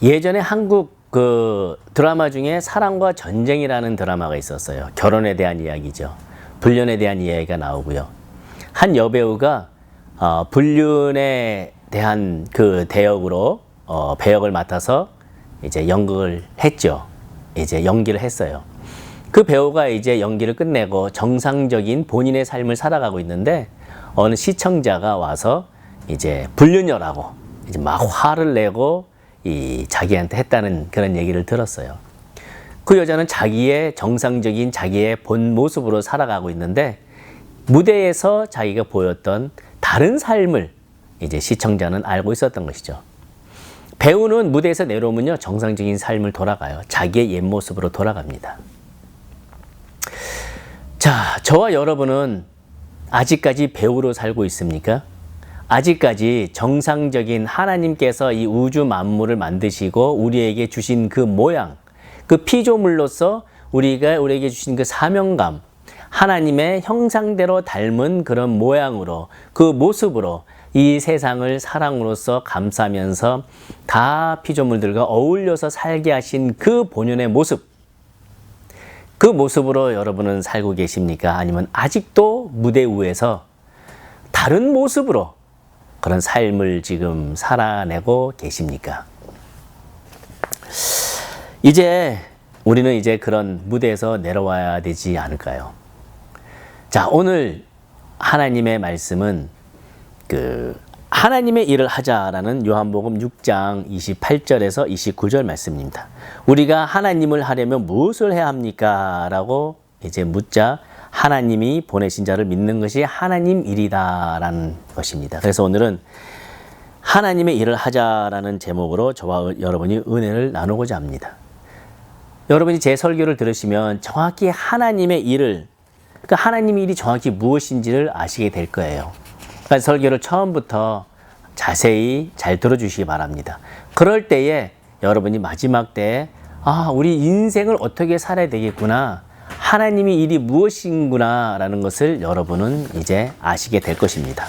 예전에 한국 그 드라마 중에 사랑과 전쟁이라는 드라마가 있었어요. 결혼에 대한 이야기죠. 불륜에 대한 이야기가 나오고요. 한 여배우가 불륜에 대한 그 대역으로 배역을 맡아서 이제 연극을 했죠. 이제 연기를 했어요. 그 배우가 이제 연기를 끝내고 정상적인 본인의 삶을 살아가고 있는데 어느 시청자가 와서 이제 불륜녀라고 이제 막 화를 내고 자기한테 했다는 그런 얘기를 들었어요. 그 여자는 자기의 정상적인 자기의 본 모습으로 살아가고 있는데 무대에서 자기가 보였던 다른 삶을 이제 시청자는 알고 있었던 것이죠. 배우는 무대에서 내려오면요, 정상적인 삶을 돌아가요. 자기의 옛 모습으로 돌아갑니다. 자, 저와 여러분은 아직까지 배우로 살고 있습니까? 아직까지 정상적인 하나님께서 이 우주 만물을 만드시고 우리에게 주신 그 모양, 그 피조물로서 우리에게 주신 그 사명감, 하나님의 형상대로 닮은 그런 모양으로, 그 모습으로 이 세상을 사랑으로서 감싸면서 다 피조물들과 어울려서 살게 하신 그 본연의 모습, 그 모습으로 여러분은 살고 계십니까? 아니면 아직도 무대 위에서 다른 모습으로 그런 삶을 지금 살아내고 계십니까? 이제 우리는 이제 그런 무대에서 내려와야 되지 않을까요? 자, 오늘 하나님의 말씀은 하나님의 일을 하자라는 요한복음 6장 28절에서 29절 말씀입니다. 우리가 하나님을 하려면 무엇을 해야 합니까? 라고 이제 묻자 하나님이 보내신 자를 믿는 것이 하나님 일이다라는 것입니다. 그래서 오늘은 하나님의 일을 하자라는 제목으로 저와 여러분이 은혜를 나누고자 합니다. 여러분이 제 설교를 들으시면 정확히 하나님의 일을, 그 하나님의 일이 정확히 무엇인지를 아시게 될 거예요. 그러니까 설교를 처음부터 자세히 잘 들어주시기 바랍니다. 그럴 때에 여러분이 마지막 때에 우리 인생을 어떻게 살아야 되겠구나, 하나님의 일이 무엇인구나 라는 것을 여러분은 이제 아시게 될 것입니다.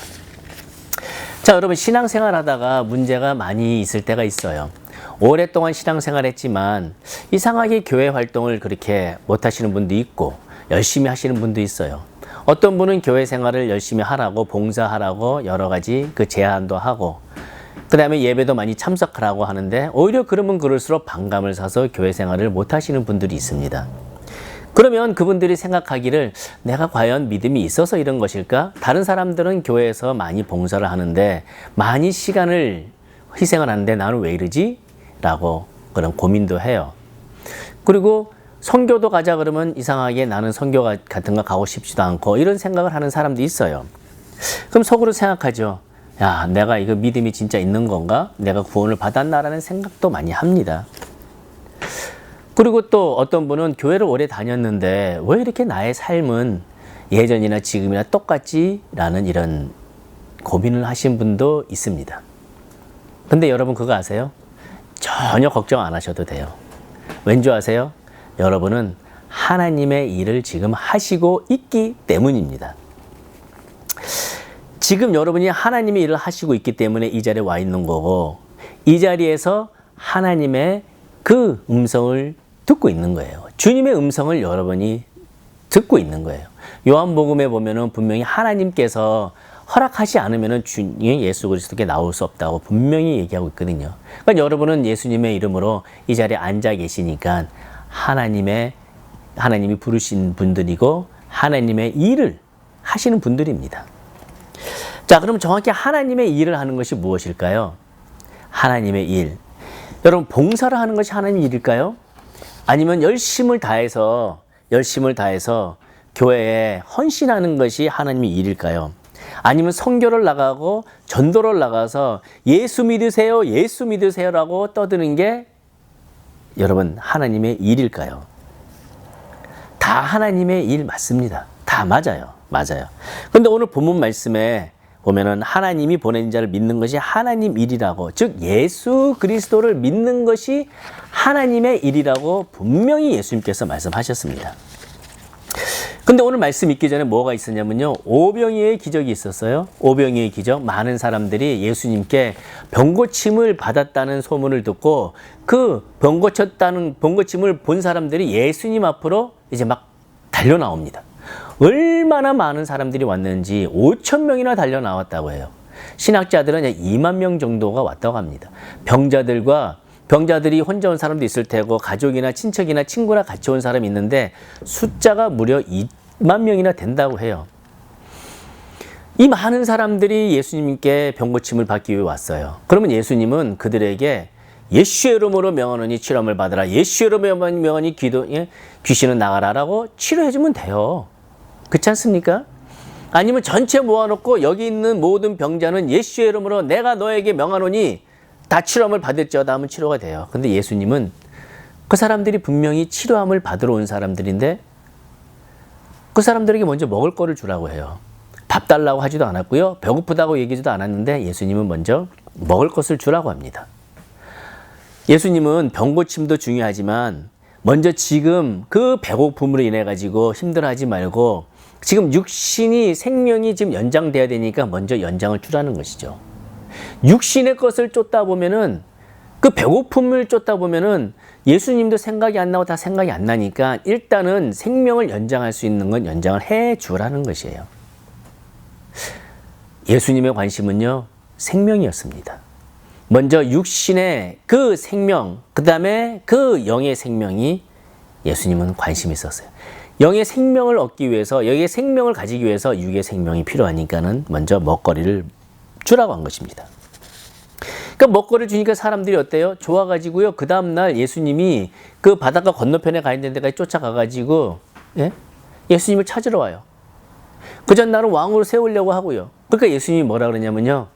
자, 여러분 신앙생활 하다가 문제가 많이 있을 때가 있어요. 오랫동안 신앙생활 했지만 이상하게 교회 활동을 그렇게 못 하시는 분도 있고 열심히 하시는 분도 있어요. 어떤 분은 교회 생활을 열심히 하라고, 봉사하라고 여러 가지 그 제안도 하고, 그 다음에 예배도 많이 참석하라고 하는데 오히려 그러면 그럴수록 반감을 사서 교회 생활을 못 하시는 분들이 있습니다. 그러면 그분들이 생각하기를 내가 과연 믿음이 있어서 이런 것일까? 다른 사람들은 교회에서 많이 봉사를 하는데 많이 시간을 희생을 하는데 나는 왜 이러지? 라고 그런 고민도 해요. 그리고 선교도 가자 그러면 이상하게 나는 선교 같은 거 가고 싶지도 않고 이런 생각을 하는 사람도 있어요. 그럼 속으로 생각하죠. 야, 내가 이거 믿음이 진짜 있는 건가? 내가 구원을 받았나라는 생각도 많이 합니다. 그리고 또 어떤 분은 교회를 오래 다녔는데 왜 이렇게 나의 삶은 예전이나 지금이나 똑같지? 라는 이런 고민을 하신 분도 있습니다. 근데 여러분 그거 아세요? 전혀 걱정 안 하셔도 돼요. 왠 줄 아세요? 여러분은 하나님의 일을 지금 하시고 있기 때문입니다. 지금 여러분이 하나님의 일을 하시고 있기 때문에 이 자리에 와 있는 거고, 이 자리에서 하나님의 그 음성을 듣고 있는 거예요. 주님의 음성을 여러분이 듣고 있는 거예요. 요한복음에 보면은 분명히 하나님께서 허락하지 않으면은 주님 예수 그리스도께 나올 수 없다고 분명히 얘기하고 있거든요. 그러니까 여러분은 예수님의 이름으로 이 자리에 앉아 계시니까 하나님이 부르신 분들이고 하나님의 일을 하시는 분들입니다. 자, 그럼 정확히 하나님의 일을 하는 것이 무엇일까요? 하나님의 일. 여러분, 봉사를 하는 것이 하나님의 일일까요? 아니면 열심을 다해서 교회에 헌신하는 것이 하나님의 일일까요? 아니면 선교를 나가고 전도를 나가서 예수 믿으세요라고 떠드는 게 여러분 하나님의 일일까요? 다 하나님의 일 맞습니다. 다 맞아요. 그런데 오늘 본문 말씀에 보면은 하나님이 보낸 자를 믿는 것이 하나님 일이라고, 즉 예수 그리스도를 믿는 것이 하나님의 일이라고 분명히 예수님께서 말씀하셨습니다. 근데 오늘 말씀 읽기 전에 뭐가 있었냐면요. 오병이어의 기적이 있었어요. 오병이어의 기적. 많은 사람들이 예수님께 병고침을 받았다는 소문을 듣고 그 병고침을 본 사람들이 예수님 앞으로 이제 막 달려 나옵니다. 얼마나 많은 사람들이 왔는지 5천 명이나 달려 나왔다고 해요. 신학자들은 2만 명 정도가 왔다고 합니다. 병자들이 혼자 온 사람도 있을 테고 가족이나 친척이나 친구나 같이 온 사람이 있는데 숫자가 무려 2만 명이나 된다고 해요. 이 많은 사람들이 예수님께 병고침을 받기 위해 왔어요. 그러면 예수님은 그들에게 예수의 이름으로 명하노니 치료함을 받으라. 예수의 이름으로 명하니 귀신은 나가라라고 치료해주면 돼요. 그렇지 않습니까? 아니면 전체 모아놓고 여기 있는 모든 병자는 예수의 이름으로 내가 너에게 명하노니 다 치료함을 받을지어다 하면 치료가 돼요. 근데 예수님은 그 사람들이 분명히 치료함을 받으러 온 사람들인데 그 사람들에게 먼저 먹을 거를 주라고 해요. 밥 달라고 하지도 않았고요. 배고프다고 얘기하지도 않았는데 예수님은 먼저 먹을 것을 주라고 합니다. 예수님은 병고침도 중요하지만 먼저 지금 그 배고픔으로 인해 가지고 힘들어하지 말고 지금 육신이 생명이 지금 연장돼야 되니까 먼저 연장을 주라는 것이죠. 육신의 것을 쫓다 보면은 그 배고픔을 쫓다 보면은 예수님도 생각이 안 나고 다 생각이 안 나니까 일단은 생명을 연장할 수 있는 건 연장을 해 주라는 것이에요. 예수님의 관심은요, 생명이었습니다. 먼저 육신의 그 생명, 그 다음에 그 영의 생명이 예수님은 관심이 있었어요. 영의 생명을 얻기 위해서, 영의 생명을 가지기 위해서 육의 생명이 필요하니까는 먼저 먹거리를 주라고 한 것입니다. 그러니까 먹거리를 주니까 사람들이 어때요? 좋아가지고요. 그 다음날 예수님이 그 바닷가 건너편에 가 있는 데까지 쫓아가가지고, 예수님을 찾으러 와요. 그 전날은 왕으로 세우려고 하고요. 그러니까 예수님이 뭐라 그러냐면요.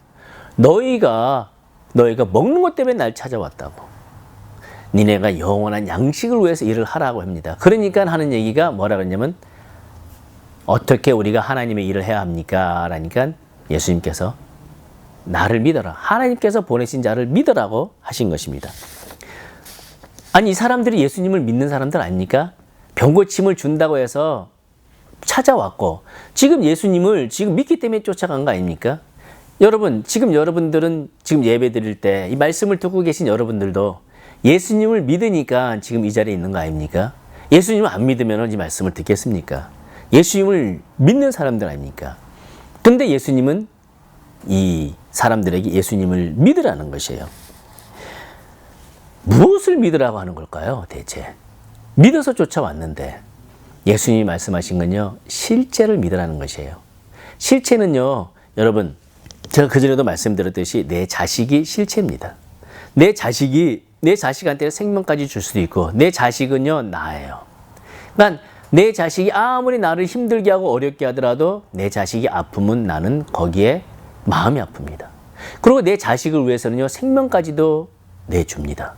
너희가 먹는 것 때문에 날 찾아왔다고. 니네가 영원한 양식을 위해서 일을 하라고 합니다. 그러니까 하는 얘기가 뭐라 그러냐면 어떻게 우리가 하나님의 일을 해야 합니까? 라니까 예수님께서 나를 믿어라. 하나님께서 보내신 자를 믿으라고 하신 것입니다. 아니, 이 사람들이 예수님을 믿는 사람들 아닙니까? 병고침을 준다고 해서 찾아왔고 지금 예수님을 지금 믿기 때문에 쫓아간 거 아닙니까? 여러분, 지금 여러분들은 지금 예배 드릴 때 이 말씀을 듣고 계신 여러분들도 예수님을 믿으니까 지금 이 자리에 있는 거 아닙니까? 예수님을 안 믿으면 이 말씀을 듣겠습니까? 예수님을 믿는 사람들 아닙니까? 근데 예수님은 이 사람들에게 예수님을 믿으라는 것이에요. 무엇을 믿으라고 하는 걸까요, 대체? 믿어서 쫓아왔는데 예수님이 말씀하신 건요, 실제를 믿으라는 것이에요. 실체는요, 여러분, 제가 그전에도 말씀드렸듯이 내 자식이 실체입니다. 내 자식한테 생명까지 줄 수도 있고 내 자식은요, 나예요. 그러니까 내 자식이 아무리 나를 힘들게 하고 어렵게 하더라도 내 자식이 아프면 나는 거기에 마음이 아픕니다. 그리고 내 자식을 위해서는요, 생명까지도 내줍니다.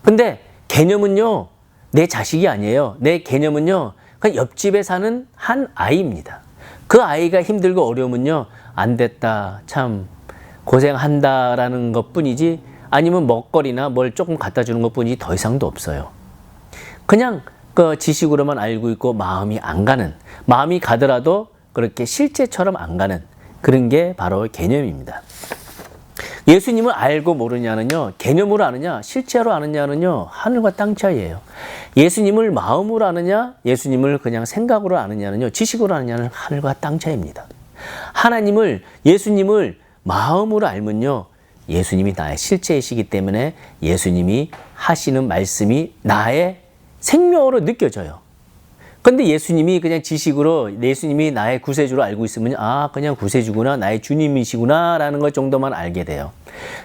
근데 개념은요, 내 자식이 아니에요. 내 개념은요, 그냥 옆집에 사는 한 아이입니다. 그 아이가 힘들고 어려우면요, 안 됐다, 참 고생한다라는 것 뿐이지, 아니면 먹거리나 뭘 조금 갖다 주는 것 뿐이지 더 이상도 없어요. 그냥 그 지식으로만 알고 있고 마음이 안 가는, 마음이 가더라도 그렇게 실제처럼 안 가는 그런 게 바로 개념입니다. 예수님을 알고 모르냐는요, 개념으로 아느냐, 실제로 아느냐는요, 하늘과 땅 차이예요. 예수님을 마음으로 아느냐, 예수님을 그냥 생각으로 아느냐는요, 지식으로 아느냐는 하늘과 땅 차이입니다. 예수님을 마음으로 알면요, 예수님이 나의 실체이시기 때문에 예수님이 하시는 말씀이 나의 생명으로 느껴져요. 근데 예수님이 그냥 지식으로 예수님이 나의 구세주로 알고 있으면 그냥 구세주구나, 나의 주님이시구나 라는 것 정도만 알게 돼요.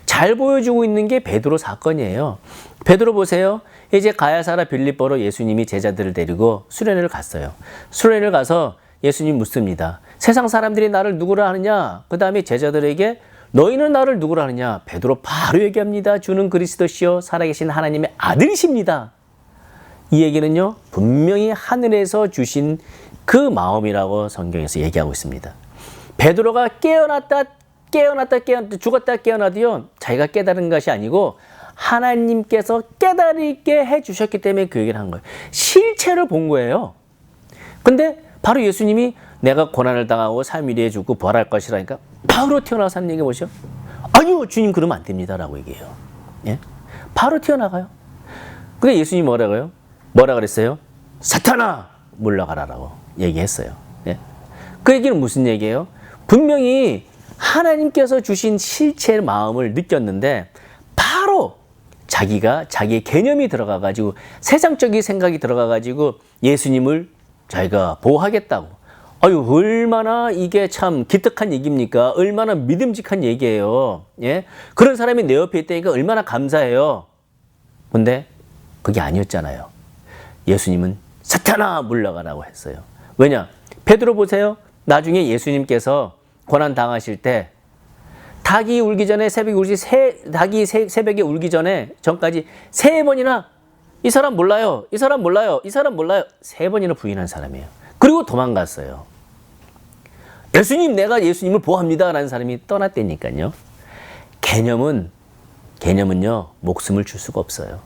잘 보여주고 있는 게 베드로 사건이에요. 베드로 보세요. 이제 가야사라 빌립보로 예수님이 제자들을 데리고 수련회를 갔어요. 수련회를 가서 예수님 묻습니다. 세상 사람들이 나를 누구라 하느냐? 그 다음에 제자들에게 너희는 나를 누구라 하느냐? 베드로 바로 얘기합니다. 주는 그리스도시요 살아계신 하나님의 아들이십니다. 이 얘기는요, 분명히 하늘에서 주신 그 마음이라고 성경에서 얘기하고 있습니다. 베드로가 깨어났다 죽었다 깨어나도요, 자기가 깨달은 것이 아니고 하나님께서 깨달게 해주셨기 때문에 그 얘기를 한 거예요. 실체를 본 거예요. 근데 바로 예수님이 내가 고난을 당하고 3일 후에 죽고 부활할 것이라니까 바로 태어나서 하는 얘기 뭐죠? 아니요, 주님 그러면 안 됩니다라고 얘기해요. 예? 바로 튀어나가요. 근데 예수님이 뭐라고요? 뭐라 그랬어요? 사탄아 물러가라라고 얘기했어요. 예? 그 얘기는 무슨 얘기예요? 분명히 하나님께서 주신 실체의 마음을 느꼈는데 바로 자기가 자기의 개념이 들어가가지고 세상적인 생각이 들어가가지고 예수님을 자기가 보호하겠다고. 아유, 얼마나 이게 참 기특한 얘기입니까? 얼마나 믿음직한 얘기예요. 예? 그런 사람이 내 옆에 있다니까 얼마나 감사해요. 근데 그게 아니었잖아요. 예수님은 사탄아 물러가라고 했어요. 왜냐? 베드로 보세요. 나중에 예수님께서 고난 당하실 때 닭이 울기 전에 닭이 새벽에 울기 전까지 3번이나 이 사람 몰라요. 이 사람 몰라요. 이 사람 몰라요. 3번이나 부인한 사람이에요. 그리고 도망갔어요. 예수님, 내가 예수님을 보호합니다. 라는 사람이 떠났다니까요. 개념은요, 목숨을 줄 수가 없어요.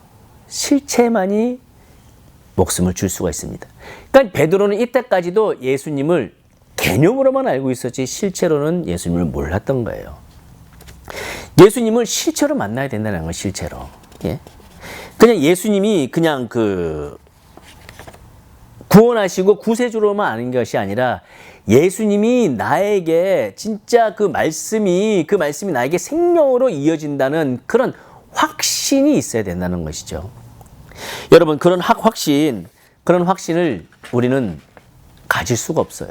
실체만이 목숨을 줄 수가 있습니다. 그러니까 베드로는 이때까지도 예수님을 개념으로만 알고 있었지 실제로는 예수님을 몰랐던 거예요. 예수님을 실제로 만나야 된다는 건 실제로. 예? 그냥 예수님이 그냥 구원하시고 구세주로만 아는 것이 아니라 예수님이 나에게 진짜 그 말씀이 나에게 생명으로 이어진다는 그런 확신이 있어야 된다는 것이죠. 여러분, 그런 확신을 우리는 가질 수가 없어요.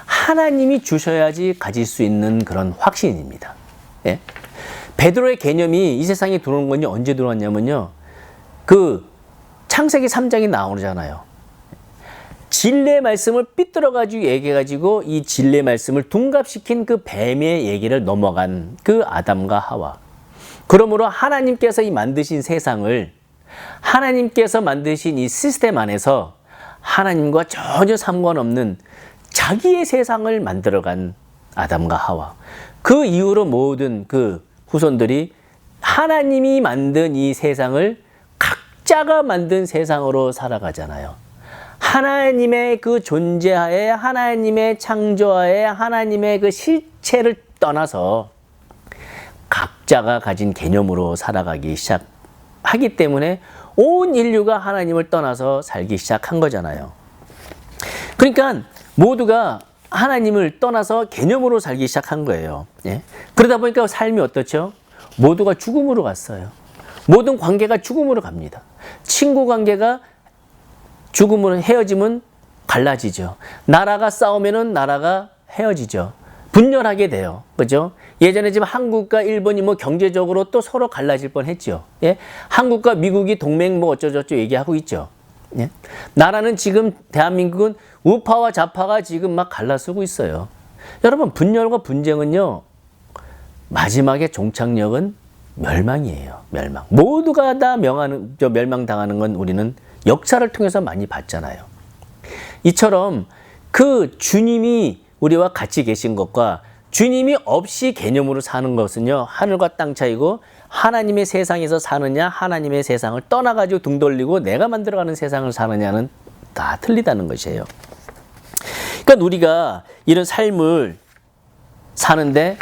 하나님이 주셔야지 가질 수 있는 그런 확신입니다. 예? 베드로의 개념이 이 세상에 들어온 건요, 언제 들어왔냐면요, 창세기 3장이 나오잖아요. 진리의 말씀을 삐뚤어가지고 얘기해가지고 이 진리의 말씀을 둔갑시킨 그 뱀의 얘기를 넘어간 그 아담과 하와. 그러므로 하나님께서 만드신 세상을, 하나님께서 만드신 이 시스템 안에서 하나님과 전혀 상관없는 자기의 세상을 만들어간 아담과 하와. 그 이후로 모든 그 후손들이 하나님이 만든 이 세상을 각자가 만든 세상으로 살아가잖아요. 하나님의 그 존재하에, 하나님의 창조하에, 하나님의 그 실체를 떠나서 각자가 가진 개념으로 살아가기 시작하기 때문에 온 인류가 하나님을 떠나서 살기 시작한 거잖아요. 그러니까 모두가 하나님을 떠나서 개념으로 살기 시작한 거예요. 예? 그러다 보니까 삶이 어떻죠? 모두가 죽음으로 갔어요. 모든 관계가 죽음으로 갑니다. 친구 관계가 죽음으로 헤어지면 갈라지죠. 나라가 싸우면은 나라가 헤어지죠. 분열하게 돼요. 그죠? 예전에 지금 한국과 일본이 경제적으로 또 서로 갈라질 뻔 했죠. 예? 한국과 미국이 동맹 어쩌저쩌 얘기하고 있죠. 예? 나라는 지금 대한민국은 우파와 좌파가 지금 막 갈라서고 있어요. 여러분, 분열과 분쟁은요, 마지막에 종착역은 멸망이에요. 멸망. 모두가 다 멸망당하는 건 우리는 역사를 통해서 많이 봤잖아요. 이처럼 그 주님이 우리와 같이 계신 것과 주님이 없이 개념으로 사는 것은요, 하늘과 땅 차이고, 하나님의 세상에서 사느냐, 하나님의 세상을 떠나가지고 등 돌리고 내가 만들어가는 세상을 사느냐는 다 틀리다는 것이에요. 그러니까 우리가 이런 삶을 사는데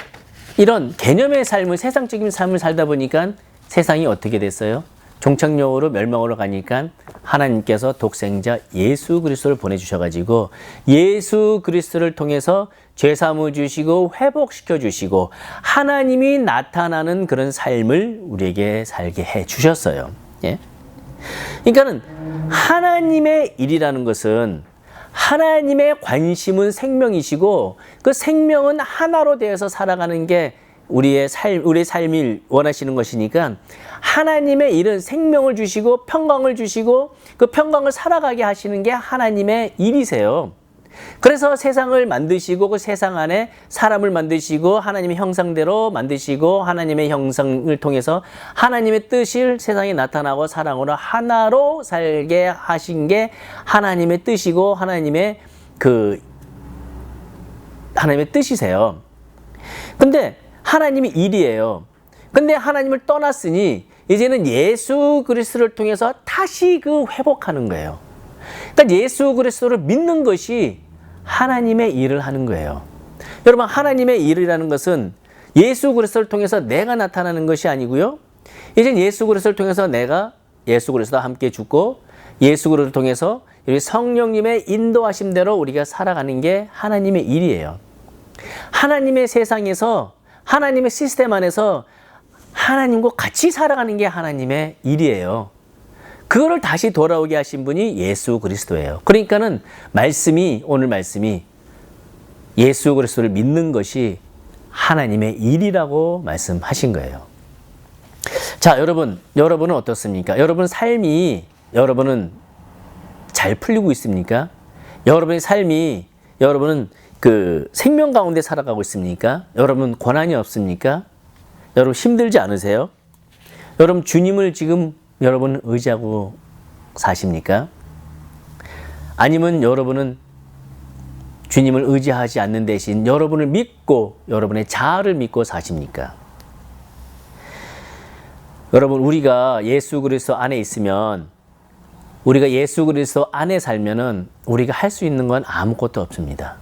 이런 개념의 삶을, 세상적인 삶을 살다 보니까 세상이 어떻게 됐어요? 종착역으로 멸망으로 가니까 하나님께서 독생자 예수 그리스도를 보내주셔가지고 예수 그리스도를 통해서 죄사함을 주시고 회복시켜 주시고 하나님이 나타나는 그런 삶을 우리에게 살게 해 주셨어요. 예? 그러니까는 하나님의 일이라는 것은, 하나님의 관심은 생명이시고 그 생명은 하나로 되어서 살아가는 게 우리의 삶을 원하시는 것이니까 하나님의 일은 생명을 주시고 평강을 주시고 그 평강을 살아가게 하시는 게 하나님의 일이세요. 그래서 세상을 만드시고 그 세상 안에 사람을 만드시고 하나님의 형상대로 만드시고 하나님의 형상을 통해서 하나님의 뜻이 세상에 나타나고 사랑으로 하나로 살게 하신 게 하나님의 뜻이고 하나님의 뜻이세요. 근데 하나님의 일이에요. 근데 하나님을 떠났으니 이제는 예수 그리스도를 통해서 다시 회복하는 거예요. 그러니까 예수 그리스도를 믿는 것이 하나님의 일을 하는 거예요. 여러분, 하나님의 일이라는 것은 예수 그리스도를 통해서 내가 나타나는 것이 아니고요. 이제 예수 그리스도를 통해서 내가 예수 그리스도와 함께 죽고 예수 그리스도를 통해서 우리 성령님의 인도하심대로 우리가 살아가는 게 하나님의 일이에요. 하나님의 세상에서 하나님의 시스템 안에서 하나님과 같이 살아가는 게 하나님의 일이에요. 그거를 다시 돌아오게 하신 분이 예수 그리스도예요. 그러니까는 오늘 말씀이 예수 그리스도를 믿는 것이 하나님의 일이라고 말씀하신 거예요. 자, 여러분은 어떻습니까? 여러분은 잘 풀리고 있습니까? 여러분의 삶이, 여러분은 그 생명 가운데 살아가고 있습니까? 여러분 고난이 없습니까? 여러분 힘들지 않으세요? 여러분 주님을 지금 여러분 의지하고 사십니까? 아니면 여러분은 주님을 의지하지 않는 대신 여러분을 믿고 여러분의 자아를 믿고 사십니까? 여러분, 우리가 예수 그리스도 안에 있으면, 우리가 예수 그리스도 안에 살면은 우리가 할 수 있는 건 아무것도 없습니다.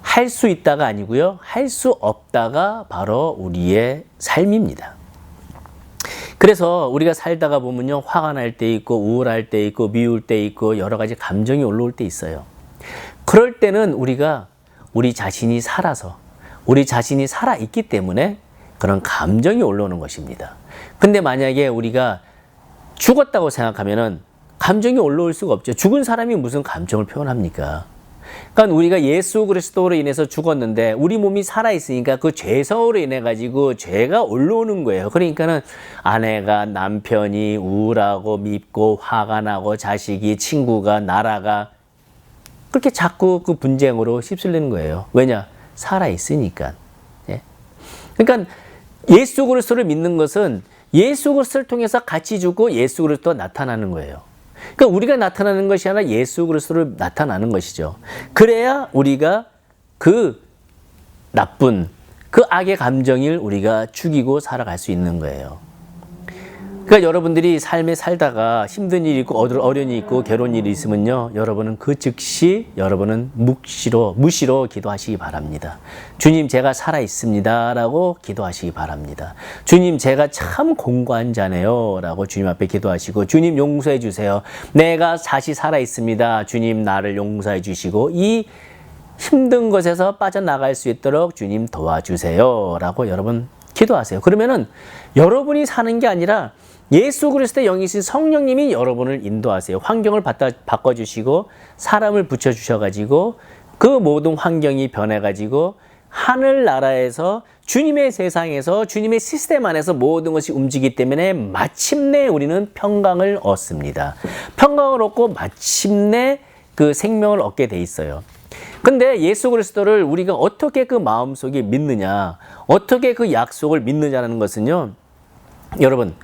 할 수 있다가 아니고요, 할 수 없다가 바로 우리의 삶입니다. 그래서 우리가 살다가 보면요, 화가 날 때 있고 우울할 때 있고 미울 때 있고 여러 가지 감정이 올라올 때 있어요. 그럴 때는 우리 자신이 살아있기 때문에 그런 감정이 올라오는 것입니다. 근데 만약에 우리가 죽었다고 생각하면은 감정이 올라올 수가 없죠. 죽은 사람이 무슨 감정을 표현합니까? 그러니까 우리가 예수 그리스도로 인해서 죽었는데 우리 몸이 살아있으니까 그 죄성으로 인해 가지고 죄가 올라오는 거예요. 그러니까는 아내가, 남편이 우울하고 밉고 화가 나고 자식이, 친구가, 나라가 그렇게 자꾸 그 분쟁으로 휩쓸리는 거예요. 왜냐? 살아있으니까. 예? 그러니까 예수 그리스도를 믿는 것은 예수 그리스도를 통해서 같이 죽고 예수 그리스도가 나타나는 거예요. 그러니까 우리가 나타나는 것이 아니라 예수 그리스도를 나타나는 것이죠. 그래야 우리가 그 나쁜, 그 악의 감정을 우리가 죽이고 살아갈 수 있는 거예요. 그러니까 여러분들이 삶에 살다가 힘든 일이 있고 어려움이 있고 괴로운 일이 있으면요, 여러분은 그 즉시 여러분은 무시로 기도하시기 바랍니다. 주님, 제가 살아 있습니다 라고 기도하시기 바랍니다. 주님, 제가 참 공고한 자네요 라고 주님 앞에 기도하시고, 주님 용서해 주세요. 내가 다시 살아 있습니다. 주님 나를 용서해 주시고 이 힘든 것에서 빠져나갈 수 있도록 주님 도와주세요 라고 여러분 기도하세요. 그러면은 여러분이 사는 게 아니라 예수 그리스도의 영이신 성령님이 여러분을 인도하세요. 환경을 바꿔주시고 사람을 붙여주셔가지고 그 모든 환경이 변해가지고 하늘나라에서 주님의 세상에서 주님의 시스템 안에서 모든 것이 움직이기 때문에 마침내 우리는 평강을 얻습니다. 평강을 얻고 마침내 그 생명을 얻게 돼 있어요. 근데 예수 그리스도를 우리가 어떻게 그 마음속에 믿느냐, 어떻게 그 약속을 믿느냐라는 것은요, 여러분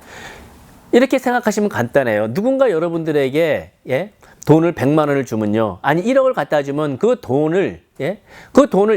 이렇게 생각하시면 간단해요. 누군가 여러분들에게 돈을 100만 원을 주면요, 아니 1억을 갖다 주면 그 돈을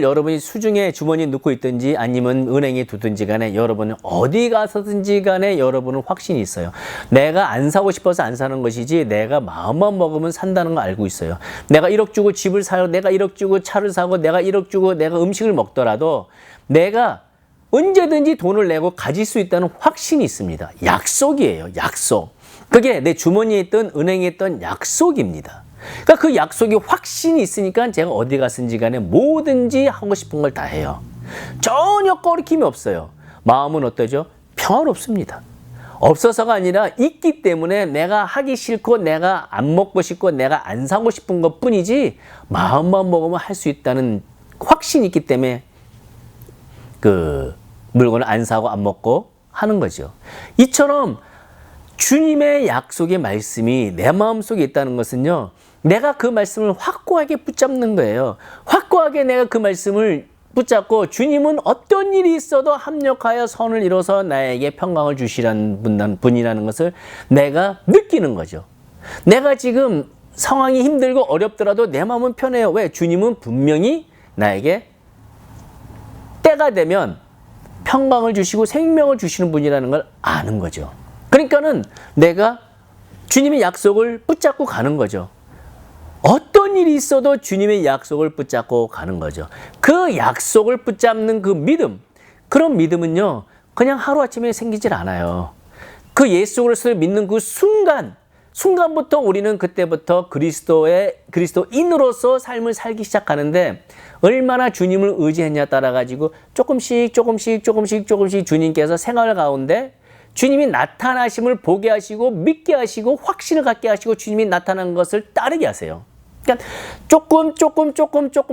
여러분이 수중에 주머니에 넣고 있든지 아니면 은행에 두든지 간에 여러분은 어디 가서든지 간에 여러분은 확신이 있어요. 내가 안 사고 싶어서 안 사는 것이지 내가 마음만 먹으면 산다는 거 알고 있어요. 내가 1억 주고 집을 사요, 내가 1억 주고 차를 사고, 내가 1억 주고 내가 음식을 먹더라도 내가 언제든지 돈을 내고 가질 수 있다는 확신이 있습니다. 약속이에요. 약속. 그게 내 주머니에 있던 은행에 있던 약속입니다. 그러니까 그 약속이 확신이 있으니까 제가 어디 갔든지 간에 뭐든지 하고 싶은 걸 다 해요. 전혀 꺼리낌이 없어요. 마음은 어떠죠? 평화롭습니다. 없어서가 아니라 있기 때문에 내가 하기 싫고 내가 안 먹고 싶고 내가 안 사고 싶은 것 뿐이지 마음만 먹으면 할 수 있다는 확신이 있기 때문에 그 물건을 안 사고 안 먹고 하는 거죠. 이처럼 주님의 약속의 말씀이 내 마음속에 있다는 것은요, 내가 그 말씀을 확고하게 붙잡는 거예요. 확고하게 내가 그 말씀을 붙잡고 주님은 어떤 일이 있어도 합력하여 선을 이뤄서 나에게 평강을 주시라는 분이라는 것을 내가 느끼는 거죠. 내가 지금 상황이 힘들고 어렵더라도 내 마음은 편해요. 왜? 주님은 분명히 나에게 때가 되면 평강을 주시고 생명을 주시는 분이라는 걸 아는 거죠. 그러니까는 내가 주님의 약속을 붙잡고 가는 거죠. 어떤 일이 있어도 주님의 약속을 붙잡고 가는 거죠. 그 약속을 붙잡는 그 믿음, 그런 믿음은요, 그냥 하루아침에 생기질 않아요. 그 예수 그리스도를 믿는 그 순간부터 우리는 그때부터 그리스도인으로서 삶을 살기 시작하는데, 얼마나 주님을 의지했냐 따라가지고 조금씩 주님께서 생활 가운데 주님이 나타나심을 보게 하시고 믿게 하시고 확신을 갖게 하시고 주님이 나타난 것을 따르게 하세요. 그러니까 조금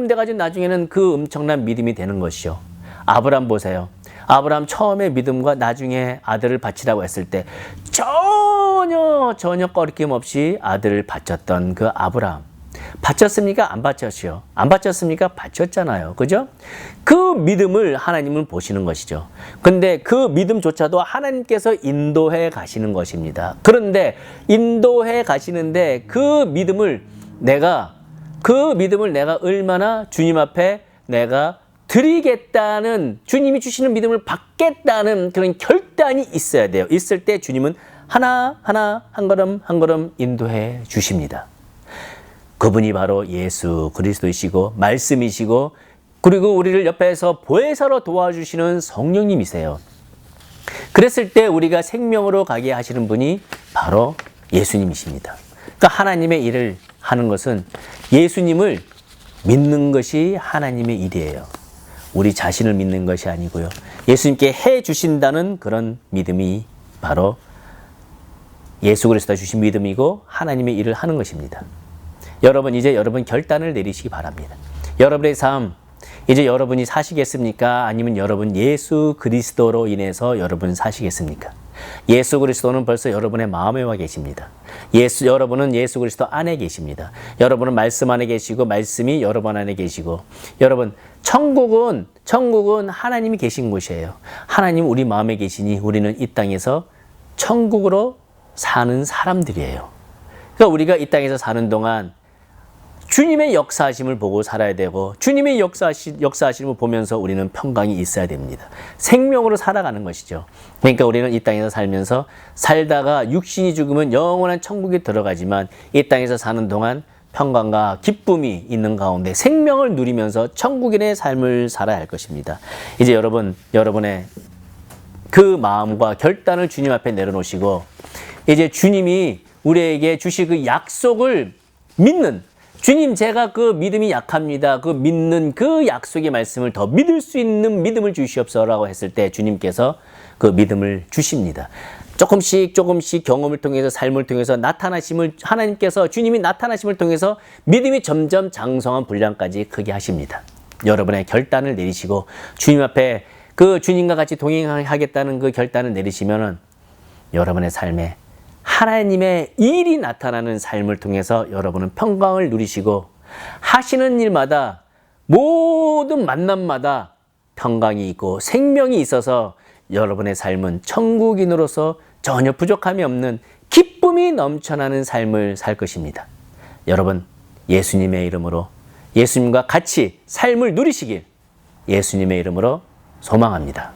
돼가지고 나중에는 그 엄청난 믿음이 되는 것이요. 아브라함 보세요. 아브라함 처음에 믿음과 나중에 아들을 바치라고 했을 때 전혀 꺼리낌 없이 아들을 바쳤던 그 아브라함. 바쳤습니까? 안 바쳤죠. 안 바쳤습니까? 바쳤잖아요. 그죠? 그 믿음을 하나님은 보시는 것이죠. 근데 그 믿음조차도 하나님께서 인도해 가시는 것입니다. 그런데 인도해 가시는데 그 믿음을 내가 얼마나 주님 앞에 내가 드리겠다는, 주님이 주시는 믿음을 받겠다는 그런 결단이 있어야 돼요. 있을 때 주님은 하나하나 한 걸음 인도해 주십니다. 그분이 바로 예수 그리스도이시고 말씀이시고, 그리고 우리를 옆에서 보혜사로 도와주시는 성령님이세요. 그랬을 때 우리가 생명으로 가게 하시는 분이 바로 예수님이십니다. 그러니까 하나님의 일을 하는 것은 예수님을 믿는 것이 하나님의 일이에요. 우리 자신을 믿는 것이 아니고요. 예수님께 해 주신다는 그런 믿음이 바로 예수 그리스도가 주신 믿음이고 하나님의 일을 하는 것입니다. 여러분, 이제 여러분 결단을 내리시기 바랍니다. 여러분의 삶, 이제 여러분이 사시겠습니까? 아니면 여러분 예수 그리스도로 인해서 여러분 사시겠습니까? 예수 그리스도는 벌써 여러분의 마음에 와 계십니다. 여러분은 예수 그리스도 안에 계십니다. 여러분은 말씀 안에 계시고 말씀이 여러분 안에 계시고, 여러분 천국은 하나님이 계신 곳이에요. 하나님 우리 마음에 계시니 우리는 이 땅에서 천국으로 사는 사람들이에요. 그러니까 우리가 이 땅에서 사는 동안 주님의 역사하심을 보고 살아야 되고, 주님의 역사하심을 보면서 우리는 평강이 있어야 됩니다. 생명으로 살아가는 것이죠. 그러니까 우리는 이 땅에서 살다가 육신이 죽으면 영원한 천국에 들어가지만, 이 땅에서 사는 동안 평강과 기쁨이 있는 가운데 생명을 누리면서 천국인의 삶을 살아야 할 것입니다. 이제 여러분의 그 마음과 결단을 주님 앞에 내려놓으시고, 이제 주님이 우리에게 주실 그 약속을 믿는, 주님 제가 그 믿음이 약합니다. 그 믿는 그 약속의 말씀을 더 믿을 수 있는 믿음을 주시옵소서라고 했을 때 주님께서 그 믿음을 주십니다. 조금씩 경험을 통해서, 삶을 통해서 하나님께서 주님이 나타나심을 통해서 믿음이 점점 장성한 분량까지 크게 하십니다. 여러분의 결단을 내리시고 주님 앞에 그 주님과 같이 동행하겠다는 그 결단을 내리시면은 여러분의 삶에 하나님의 일이 나타나는 삶을 통해서 여러분은 평강을 누리시고, 하시는 일마다, 모든 만남마다 평강이 있고 생명이 있어서 여러분의 삶은 천국인으로서 전혀 부족함이 없는 기쁨이 넘쳐나는 삶을 살 것입니다. 여러분, 예수님의 이름으로 예수님과 같이 삶을 누리시길 예수님의 이름으로 소망합니다.